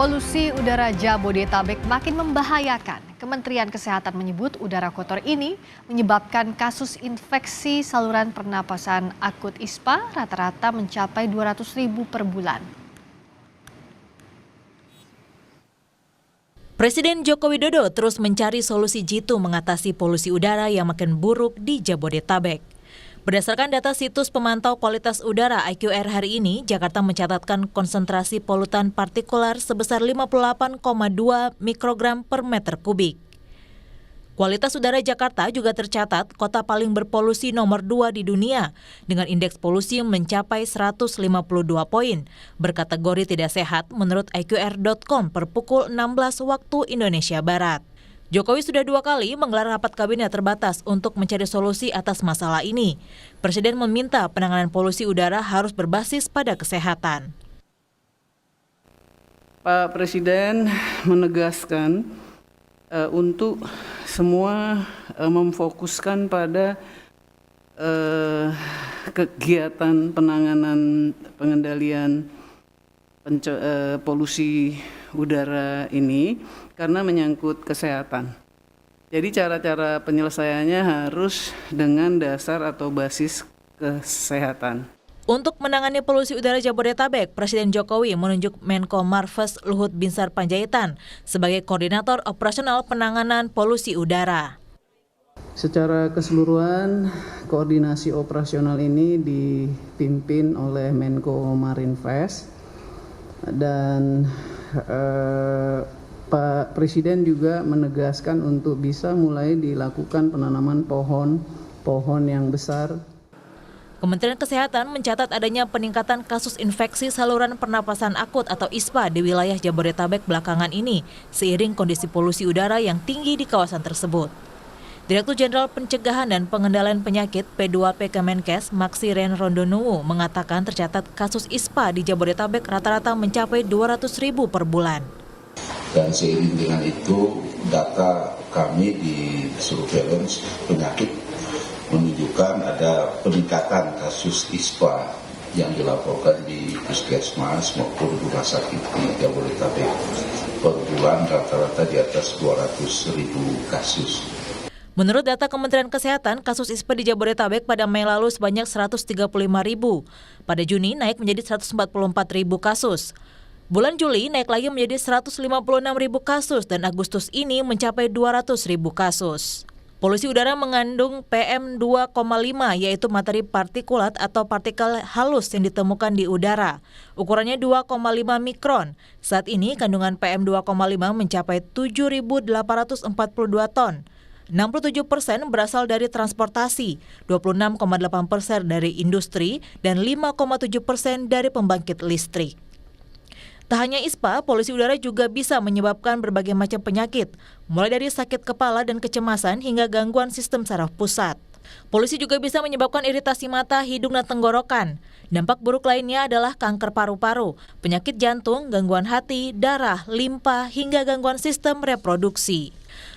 Polusi udara Jabodetabek makin membahayakan. Kementerian Kesehatan menyebut udara kotor ini menyebabkan kasus infeksi saluran pernapasan akut ISPA rata-rata mencapai 200.000 per bulan. Presiden Joko Widodo terus mencari solusi jitu mengatasi polusi udara yang makin buruk di Jabodetabek. Berdasarkan data situs pemantau kualitas udara IQR hari ini, Jakarta mencatatkan konsentrasi polutan partikular sebesar 58,2 mikrogram per meter kubik. Kualitas udara Jakarta juga tercatat kota paling berpolusi nomor 2 di dunia dengan indeks polusi mencapai 152 poin, berkategori tidak sehat menurut IQR.com per pukul 16 waktu Indonesia Barat. Jokowi sudah 2 kali menggelar rapat kabinet terbatas untuk mencari solusi atas masalah ini. Presiden meminta penanganan polusi udara harus berbasis pada kesehatan. Pak Presiden menegaskan untuk semua memfokuskan pada kegiatan penanganan pengendalian polusi udara ini karena menyangkut kesehatan. Jadi cara-cara penyelesaiannya harus dengan dasar atau basis kesehatan. Untuk menangani polusi udara Jabodetabek, Presiden Jokowi menunjuk Menko Marves Luhut Binsar Panjaitan sebagai koordinator operasional penanganan polusi udara. Secara keseluruhan, koordinasi operasional ini dipimpin oleh Menko Marinvest dan Pak Presiden juga menegaskan untuk bisa mulai dilakukan penanaman pohon yang besar. Kementerian Kesehatan mencatat adanya peningkatan kasus infeksi saluran pernapasan akut atau ISPA di wilayah Jabodetabek belakangan ini seiring kondisi polusi udara yang tinggi di kawasan tersebut. Direktur Jenderal Pencegahan dan Pengendalian Penyakit P2P Kemenkes Maxiren Rondonuwu mengatakan tercatat kasus ISPA di Jabodetabek rata-rata mencapai 200.000 per bulan. Dan seiring dengan itu data kami di surveillance penyakit menunjukkan ada peningkatan kasus ISPA yang dilaporkan di puskesmas maupun rumah sakit di Jabodetabek. Per bulan rata-rata di atas 200.000 kasus. Menurut data Kementerian Kesehatan, kasus ISPA di Jabodetabek pada Mei lalu sebanyak 135.000. Pada Juni naik menjadi 144.000 kasus. Bulan Juli naik lagi menjadi 156.000 kasus dan Agustus ini mencapai 200.000 kasus. Polusi udara mengandung PM2,5 yaitu materi partikulat atau partikel halus yang ditemukan di udara. Ukurannya 2,5 mikron. Saat ini kandungan PM2,5 mencapai 7.842 ton. 67% berasal dari transportasi, 26,8% dari industri, dan 5,7% dari pembangkit listrik. Tak hanya ISPA, polusi udara juga bisa menyebabkan berbagai macam penyakit, mulai dari sakit kepala dan kecemasan hingga gangguan sistem saraf pusat. Polusi juga bisa menyebabkan iritasi mata, hidung, dan tenggorokan. Dampak buruk lainnya adalah kanker paru-paru, penyakit jantung, gangguan hati, darah, limpa, hingga gangguan sistem reproduksi.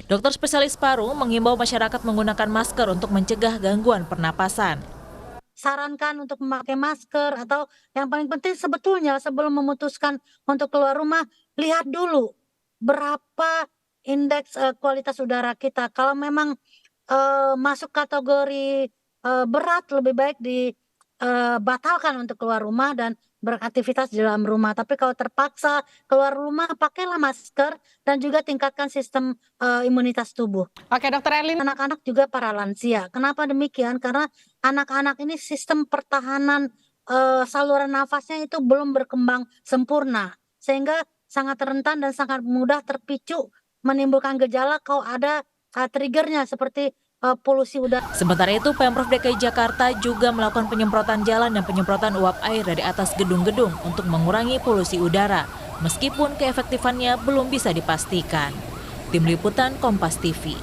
Dokter spesialis paru menghimbau masyarakat menggunakan masker untuk mencegah gangguan pernapasan. Sarankan untuk memakai masker atau yang paling penting sebetulnya sebelum memutuskan untuk keluar rumah, lihat dulu berapa indeks kualitas udara kita. Kalau memang masuk kategori berat, lebih baik dibatalkan untuk keluar rumah dan beraktivitas di dalam rumah. Tapi kalau terpaksa keluar rumah, pakailah masker dan juga tingkatkan sistem imunitas tubuh. Oke, Dokter Erlin. Anak-anak juga para lansia. Kenapa demikian? Karena anak-anak ini sistem pertahanan saluran nafasnya itu belum berkembang sempurna. Sehingga sangat rentan dan sangat mudah terpicu menimbulkan gejala kalau ada triggernya seperti polusi udara. Sementara itu, Pemprov DKI Jakarta juga melakukan penyemprotan jalan dan penyemprotan uap air dari atas gedung-gedung untuk mengurangi polusi udara, meskipun keefektifannya belum bisa dipastikan. Tim Liputan Kompas TV.